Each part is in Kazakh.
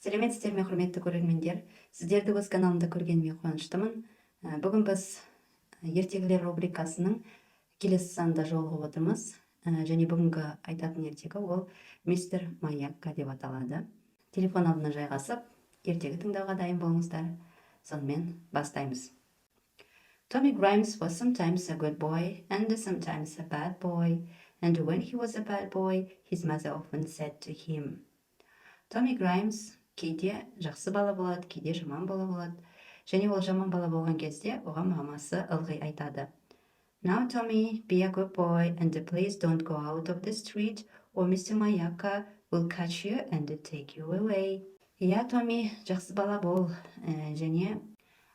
Салеметсізбе, құрметті көрермендер. Сіздерді өз каналымда көргеніме қуаныштымын. Бүгін біз ертегілер рубрикасының келесі санында жолығып отырмыз. Және бүгінгі айтатын ертегі ол «МИСТЕР МАЯККА» деп аталады. Телефон алдына жайғасып, ертегі тыңдауға дайын болыңыздар. Сонымен бастаймыз. Tommy Grimes was sometimes a good boy and sometimes a bad boy. And when he was a bad boy, his mother often said to him. Tommy Grimes кейде жақсы бала болады, кейде жаман бала болады. Және ол жаман бала болған кезде оған мамасы ылғи айтады. Now Tommy, be a good boy and please don't go out of the street or Mr. MIACCA will catch you and take you away. Иә, Tommy, жақсы бала бол, және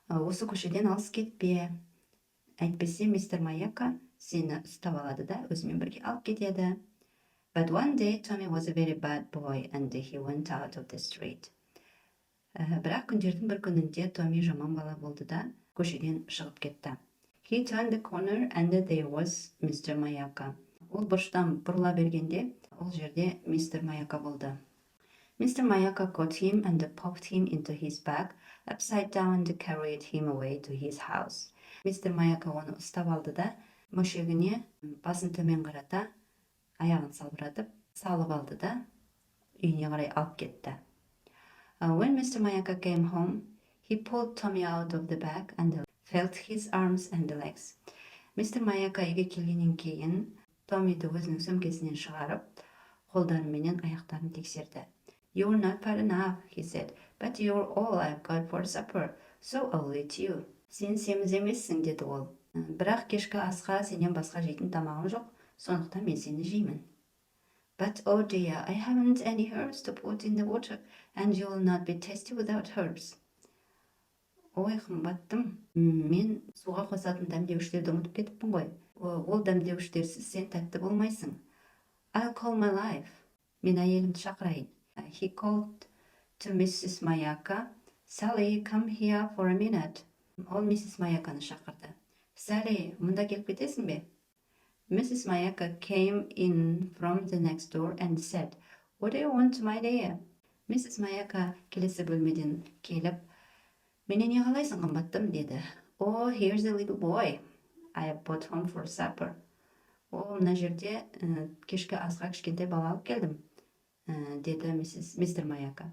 осы көшеден алыс кетпе. Әйтпесе мистер MIACCA сені ұстап алады да өзімен бірге алып кетеді. But one day Tommy was a very bad boy and he went out of the street. Бірақ күндердің бір күнінде Tommy жаман бала болды да көшеден шығып кетті. He turned the corner and there was Mr. MIACCA. Ол бұрыштан бұрыла бергенде ол жерде мистер MIACCA болды. Mr. MIACCA caught him and popped him into his bag upside down and carried him away to his house. Мистер MIACCA оны ұстап алды да мөшегіне басын төмен қарата аяғын салып алды да үйіне қарай алып кетті. When Mr. MIACCA came home, he pulled Tommy out of the bag and felt his arms and legs. Mr. MIACCA үйге келгеннен кейін Томмиді өзінің сөмкесінен шығарып, қолдарыменен аяқтарын тексерді. You're not fat enough, he said, but you're all I've got for supper, so I'll eat you. Сен семіз емессің, деді ол. Бірақ кешкі асқа сенен басқа жейтін тамағым жоқ, сондықтан мен сені жеймін. But oh dear, I haven't any herbs to put in the water, and you'll not be tasty without herbs. Ой, қымбаттым, мен суға қосатын дәмдеуіштерді ұмытып кетіппін ғой. Ол дәмдеуіштерсіз сен тәтті болмайсың. I'll call my wife. Мен әйелімді шақырайын. He called to Mrs. MIACCA. Sally, come here for a minute. Ол Mrs. MIACCAны шақырды. Sally, мұнда келіп кетесің бе? Mrs. MIACCA came in from the next door and said, What do you want, my dear? Mrs. MIACCA келесі бөлмеден келіп, менен не қалайсың, қымбаттым, деді. Oh, here's a little boy. I brought home for supper. Мына жерде кешкі асқа кішкентай бала алып келдім, деді мистер MIACCA.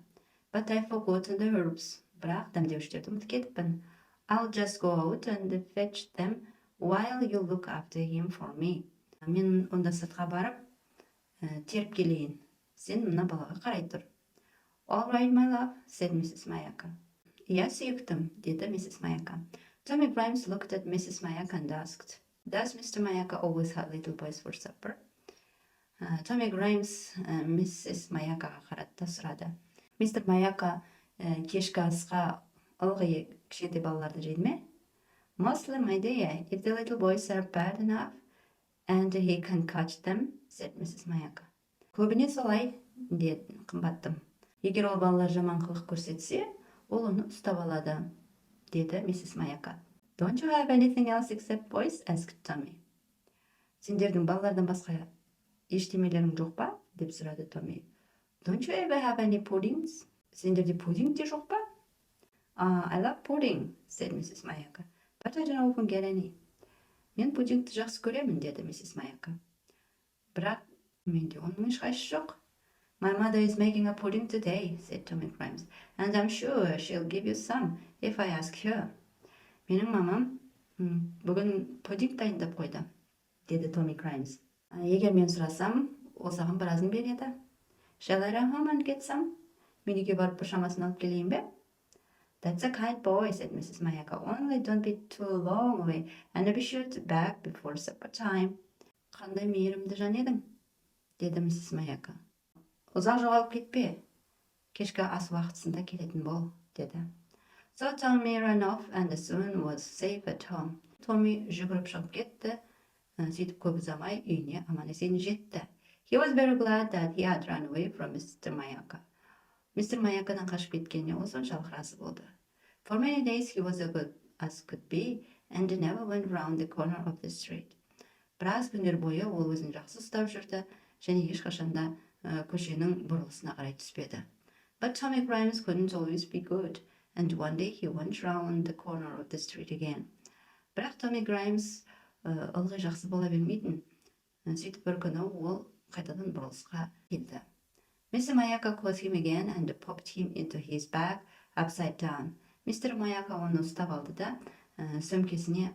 But I forgotten the herbs. Бірақ дәмдеуіштерді ұмытып кетіппін. I'll just go out and fetch them while you look after him for me. Мен онда сыртқа барып, теріп келейін. Сен мына балаға қарай тұр. All right, my love, said Mrs. MIACCA. Иә, сүйіктім, деді Mrs. MIACCA. Tommy Grimes looked at Mrs. MIACCA and asked, Does Mr. MIACCA always have little boys for supper? Tommy Grimes Mrs. MIACCAға қарады да сұрады. Мистер MIACCA кешкі асқа ылғи кішкентай балаларды жейді ме? Mostly, my dear, if the little boys are bad enough and he can catch them, said Mrs. MIACCA. Көбіне солай, деді қымбаттым. Егер ол балалар жаман қылық көрсетсе, ол оны ұстап алады, деді Mrs. MIACCA. Don't you have anything else except boys? Asked Tommy. Сендердің балалардан басқа ештемелерің жоқ па? Деп сұрады Tommy. Don't you ever have any puddings? Сендерде пудинг де жоқ па? I love pudding, said Mrs. MIACCA, but I don't often get any. Мен пудингті жақсы көремін, деді Mrs. MIACCA. Бірақ менде оның ешқайсысы жоқ. My mother is making a pudding today, said Tommy Grimes, and I'm sure she'll give you some if I ask her. Менің мамам бүгін пудинг дайындап қойды, деді Tommy Grimes. Егер мен сұрасам, ол саған біразын береді. Shall I run home and get some? Мен үйге барып біршамасын алып келейін бе? That's a kind boy, said Mrs. MIACCA. Only don't be too long away and be sure to back before supper time. Қандай мейірімді жан едің, деді Mrs. MIACCA. Ұзақ жоғалып кетпе, кешкі ас уақытысында келетін бол, деді. So Tommy ran off and soon was safe at home. Tommy жүгіріп шығып кетті, сөйтіп көп ұзамай үйіне аман-есен жетті. He was very glad that he had run away from Mr. MIACCA. Мистер MIACCAдан қашып кеткеніне ол соншалық разы болды. For many days he was as good as could be and never went round the corner of the street. Біраз күндер бойы ол өзін жақсы ұстап жүрді және ешқашанда көшенің бұрылысына қарай түспеді. But Tommy Grimes couldn't always be good, and one day he went round the corner of the street again. Бірақ Tommy Grimes ылғи жақсы бола бермейтін. Сөйтіп бір күні ол қайтадан бұрылысқа келді. Mr. MIACCA caught him again and popped him into his bag upside down. Мистер MIACCA оны ұстап алды да сөмкесіне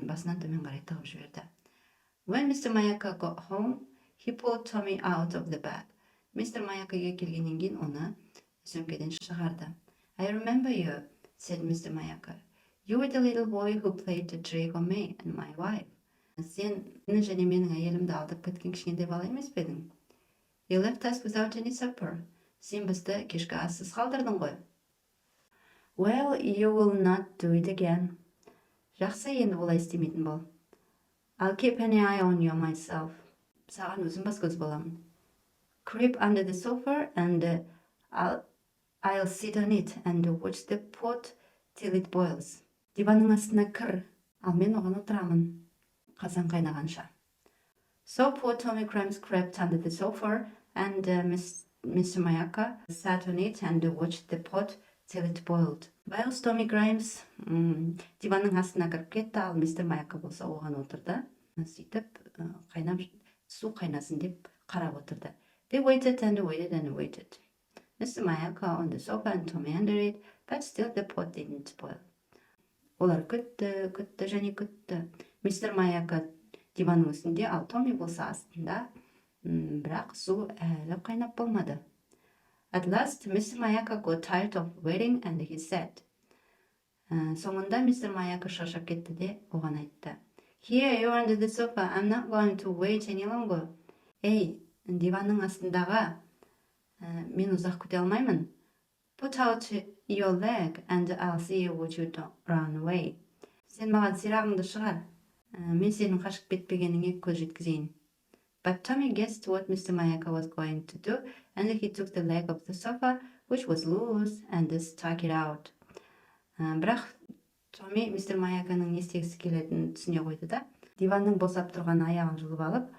басынан төмен қарай тығып жіберді. When Mr. MIACCA got home, he pulled Tommy out of the bag. Мистер MIACCAға келгеннен кейін оны сөмкеден шығарды. I remember you, said Mr. MIACCA. You were the little boy who played the trick on me and my wife. Сен мені және менің әйелімді алдап кеткен кішкентай бала емес пе едің? You left us without any supper. Сен бізді кешкі ассыз қалдырдың ғой. Well, you will not do it again. Жақсы, енді олай істемейтін бол. I'll keep an eye on you myself. Саған өзім бас-көз боламын. Creep under the sofa and I'll sit on it and watch the pot till it boils. Диванның астына кір, ал мен оған отырамын, қазан қайнағанша. So poor Tommy Grimes crept under the sofa and Mr. MIACCA sat on it and watched the pot till it boiled. Whilst Tommy Grimes диванның астына кіріп кетті, ал Mr. MIACCA болса оған отырды. Сөйтіп су қайнасын деп қарап отырды. They waited and waited and waited. Mr. MIACCA on the sofa and Tommy under it, but still the pot didn't boil. Олар күтті және күтті. Мистер MIACCA диванның үстінде, ал Tommy болса астында, бірақ су әлі қайнап болмады. At last, Mr. MIACCA got tired of waiting and he said. Соңында Mr. MIACCA шаршап кетті де оған айтты. Here, you're under the sofa. I'm not going to wait any longer. Ей, диванның астындағы, мен ұзақ күте алмаймын. Put out your leg and I'll see what you don't run away. Сен маған сирағыңды шығар. Мен сенің қашып кетпегеніңе көз жеткізейін. But Tommy guessed what Mr. MIACCA was going to do, and he took the leg of the sofa, which was loose, and stuck it out. Бірақ Tommy Mr. MIACCAның не істегісі келетінін түсіне қойды да, диванның босап тұрған аяғын жұлып алып,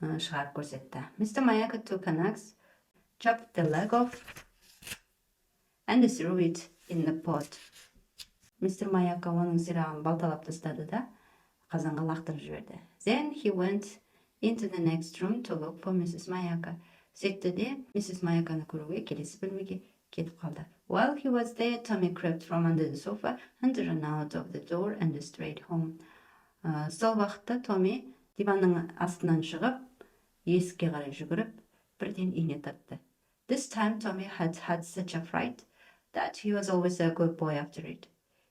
шығарып көрсетті. Mr. MIACCA took an axe, chopped the leg off, and threw it in the pot. Mr. MIACCA оның сирағын балталап тастады да, қазанға лақтырып жіберді. Then he went into the next room to look for Mrs. MIACCA. Сөйтті де Mrs. MIACCAны көруге келесі бөлмеге кетіп қалды. While he was there, Tommy crept from under the sofa and ran out of the door and straight home. Сол уақытта Tommy диванның астынан шығып, есікке қарай жүгіріп, бірден үйіне тартты. This time Tommy had such a fright that he was always a good boy after it.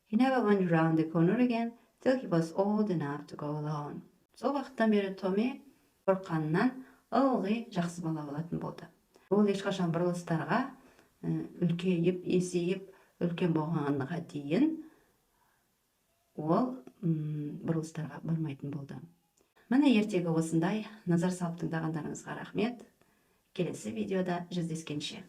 He never went round the corner again till he was old enough to go alone. Сол уақыттан бері Tommy қорққанынан ылғи жақсы бала болатын болды. Ол ешқашан бұрылыстарға үлкейіп, есейіп, үлкен болғанға дейін ол бұрылыстарға бармайтын болды. Міне ертегі осындай. Назар салып тыңдағандарыңызға рахмет. Келесі видеода жүздескенше.